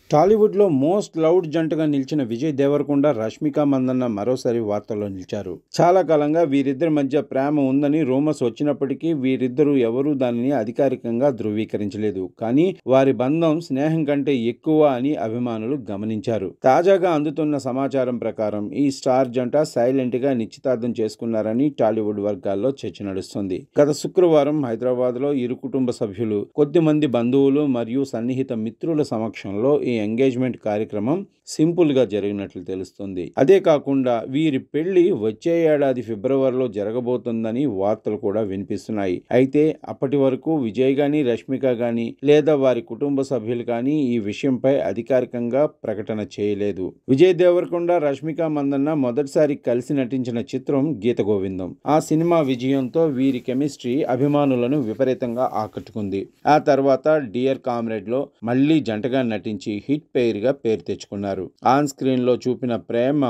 టాలీవుడ్లో most loud జంటగా నిలిచిన విజయ్ దేవరకొండ, రష్మిక మందన్న మరోసారి వార్తల్లో నిలిచారు. చాలా కాలంగా వీరిద్దరి మధ్య ప్రేమ ఉందని రూమర్స్ వచ్చినప్పటికీ వీరిద్దరూ ఎవరూ దానిని అధికారికంగా ధృవీకరించలేదు. కానీ వారి బంధం స్నేహం కంటే ఎక్కువ అని అభిమానులు గమనించారు. తాజాగా అందుతున్న సమాచారం ప్రకారం ఈ స్టార్ జంట సైలెంట్ గా నిశ్చితార్థం చేసుకున్నారని టాలీవుడ్ వర్గాల్లో చర్చ నడుస్తుంది. గత శుక్రవారం హైదరాబాద్లో ఇరు కుటుంబ సభ్యులు, కొద్దిమంది బంధువులు మరియు సన్నిహిత మిత్రుల సమక్షంలో ఈ ఎంగేజ్మెంట్ కార్యక్రమం సింపుల్ గా జరిగినట్లు తెలుస్తుంది. అదే కాకుండా వీరి పెళ్లి వచ్చే ఏడాది ఫిబ్రవరిలో జరగబోతుందని వార్తలు కూడా వినిపిస్తున్నాయి. అయితే అప్పటి వరకు విజయ్ గాని, రష్మిక గాని లేదా వారి కుటుంబ సభ్యులు కానీ ఈ విషయంపై అధికారికంగా ప్రకటన చేయలేదు. విజయ్ దేవరకొండ, రష్మిక మందన్న మొదటిసారి కలిసి నటించిన చిత్రం గీత గోవిందం. ఆ సినిమా విజయంతో వీరి కెమిస్ట్రీ అభిమానులను విపరీతంగా ఆకట్టుకుంది. ఆ తర్వాత డియర్ కామ్రేడ్ లో మళ్లీ జంటగా నటించి హిట్ పెయిర్ గా పేరు తెచ్చుకున్నారు. ఆన్ స్క్రీన్ లో చూపిన ప్రేమ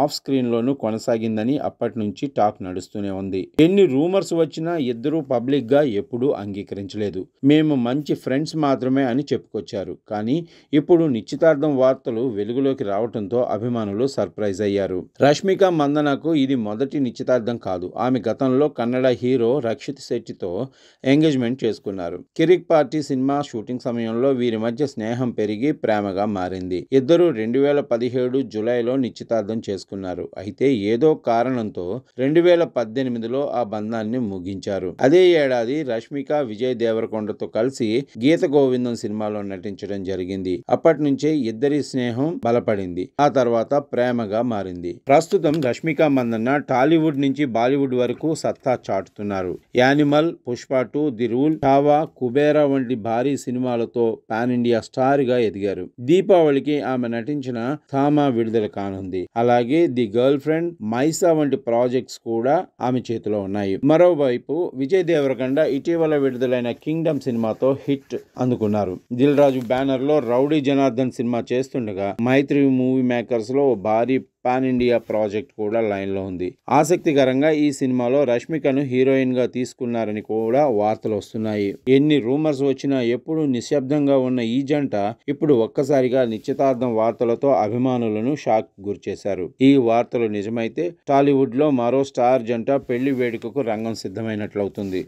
ఆఫ్ స్క్రీన్ లోనూ కొనసాగిందని అప్పటి నుంచి టాక్ నడుస్తూనే ఉంది. ఎన్ని రూమర్స్ వచ్చినా ఇద్దరూ పబ్లిక్ గా ఎప్పుడూ అంగీకరించలేదు. మేము మంచి ఫ్రెండ్స్ మాత్రమే అని చెప్పుకొచ్చారు. కానీ ఇప్పుడు నిశ్చితార్థం వార్తలు వెలుగులోకి రావడంతో అభిమానులు సర్ప్రైజ్ అయ్యారు. రష్మిక మందనకు ఇది మొదటి నిశ్చితార్థం కాదు. ఆమె గతంలో కన్నడ హీరో రక్షిత్ శెట్టితో ఎంగేజ్మెంట్ చేసుకున్నారు. కిరిక్ పార్టీ సినిమా షూటింగ్ సమయంలో వీరి మధ్య స్నేహం పెరిగి ప్రేమగా మారింది. ఇద్దరు 2017 జూలైలో నిశ్చితార్థం చేసుకున్నారు. అయితే ఏదో కారణంతో 2018లో ఆ బంధాన్ని ముగించారు. అదే ఏడాది రష్మిక విజయ్ దేవరకొండతో కలిసి గీత గోవిందం సినిమాలో నటించడం జరిగింది. అప్పటి నుంచే ఇద్దరి స్నేహం బలపడింది. ఆ తర్వాత ప్రేమగా మారింది. ప్రస్తుతం రష్మిక మందన్న టాలీవుడ్ నుంచి బాలీవుడ్ వరకు సత్తా చాటుతున్నారు. Animal, Pushpa 2, the Rule, Chhaava, Kubera వంటి భారీ సినిమాలతో పాన్ ఇండియా స్టార్ గా ఎదిగారు. దీపావళికి ఆమె నటించిన థామా విడుదల కానుంది. అలాగే ది గర్ల్ ఫ్రెండ్, మైసా వంటి ప్రాజెక్ట్స్ కూడా ఆమె చేతిలో ఉన్నాయి. మరోవైపు విజయ్ దేవరకొండ ఇటీవల విడుదలైన కింగ్డమ్ సినిమాతో హిట్ అందుకున్నారు. దిల్ రాజు బ్యానర్ లో రౌడీ జనార్దన్ సినిమా చేస్తుండగా మైత్రి మూవీ మేకర్స్ లో భారీ పాన్ ఇండియా ప్రాజెక్ట్ కూడా లైన్ లో ఉంది. ఆసక్తికరంగా ఈ సినిమాలో రష్మికను హీరోయిన్ గా తీసుకున్నారని కూడా వార్తలు వస్తున్నాయి. ఎన్ని రూమర్స్ వచ్చినా ఎప్పుడు నిశ్శబ్దంగా ఉన్న ఈ జంట ఇప్పుడు ఒక్కసారిగా నిశ్చితార్థం వార్తలతో అభిమానులను షాక్ గురిచేశారు. ఈ వార్తలు నిజమైతే టాలీవుడ్ లో మరో స్టార్ జంట పెళ్లి వేడుకకు రంగం సిద్ధమైనట్లవుతుంది.